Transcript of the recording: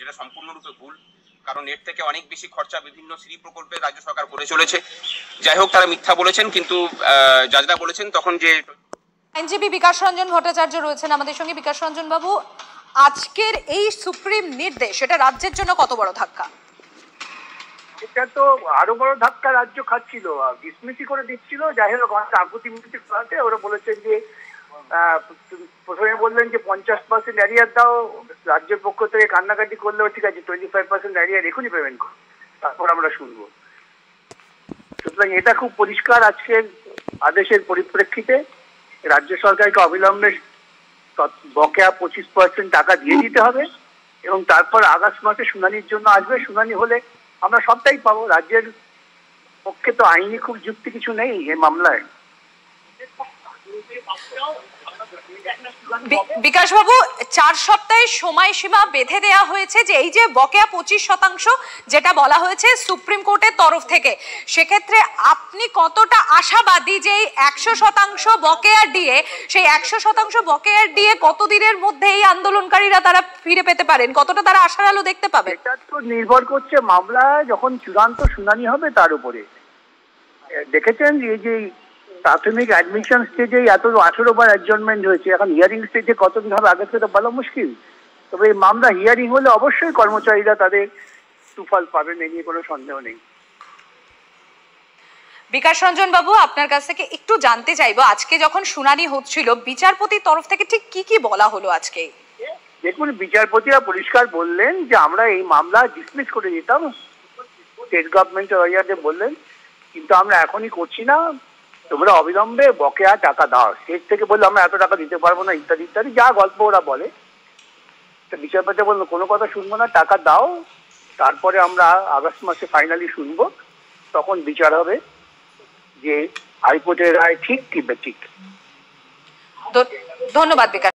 যেটা সম্পূর্ণরূপে ভুল। কারণ এর থেকে অনেক বেশি খরচা বিভিন্ন শ্রী প্রকল্পে রাজ্য সরকার করে চলেছে। যাই হোক, তারা মিথ্যা বলেছেন, কিন্তু জাজরা বলেছেন তখন যে আইনজীবী বিকাশ রঞ্জন ভট্টাচার্য রয়েছেন আমাদের সঙ্গে। বিকাশ রঞ্জন বাবু, আজকের এই সুপ্রিম নির্দেশ এটা রাজ্যের জন্য কত বড় ধাক্কা? এটা তো আরো বড় ধাক্কা রাজ্য খাচ্ছিল, ডিসমিসই করে দিচ্ছিল। যাই হোক, আকুতি মিনতি করাতে ওরা বলেছেন যে প্রথমে বললেন যে 50% অ্যারিয়ার দাও, রাজ্যের পক্ষ থেকে কান্নাকাটি করলেও ঠিক আছে, 25% অ্যারিয়ার এখনই পেমেন্ট করো, তারপর আমরা শুনবো। সুতরাং এটা খুব পরিষ্কার আজকের আদেশের পরিপ্রেক্ষিতে রাজ্য সরকারকে অবিলম্বে বকেয়া 25% টাকা দিয়ে দিতে হবে এবং তারপর আগস্ট মাসে শুনানির জন্য আসবে। শুনানি হলে আমরা সবটাই পাবো। রাজ্যের পক্ষে তো আইনি খুব যুক্তি কিছু নেই এই মামলায়। বিকাশ বাবু, 4 সপ্তাহের সময়সীমা বেঁধে দেওয়া হয়েছে যে এই যে বকেয়া 25% যেটা বলা হয়েছে সুপ্রিম কোর্টের তরফ থেকে, সেক্ষেত্রে আপনি কতটা আশাবাদী যে এই 100% বকেয়া দিয়ে, সেই 100% বকেয়া দিয়ে কতদিনের মধ্যে এই আন্দোলনকারীরা তারা ফিরে পেতে পারেন, কতটা তারা আশার আলো দেখতে পাবে? এটা তো নির্ভর করছে মামলা যখন চূড়ান্ত শুনানি হবে তার উপরে। দেখেছেন এই যে প্রাথমিক অ্যাডমিশন স্টেজে এত 18 বার অ্যাডজর্নমেন্ট হয়েছে, এখন হিয়ারিং স্টেজে কতদিন হবে আগে থেকে বলা মুশকিল। তবে এই মামলা হিয়ারিং হলে অবশ্যই কর্মচারীরা তাদের সুফল পাবেন, এ নিয়ে কোনো সন্দেহ নেই। বিকাশ রঞ্জন বাবু, আপনার কাছ থেকে একটু জানতে চাইবো, আজকে যখন শুনানি হচ্ছিল বিচারপতির তরফ থেকে ঠিক কি কি বলা হলো আজকে? দেখুন, বিচারপতিরা পরিষ্কার বললেন যে আমরা এই মামলা ডিসমিস করে দিতাম, স্টেট গভর্নমেন্টের লয়ারদের বললেন, কিন্তু আমরা এখনই করছি না, তোমরা অবিলম্বে বকেয়া টাকা দাও। স্টেট থেকে বললে আমরা এত টাকা দিতে পারবো না, ইত্যাদি ইত্যাদি যা গল্প ওরা বলে। বিচারপতি বললো কোনো কথা শুনবো না, টাকা দাও, তারপরে আমরা আগস্ট মাসে ফাইনালি শুনবো, তখন বিচার হবে যে হাইকোর্টের রায় ঠিক কি বেঠিক। ধন্যবাদ বিকাশ।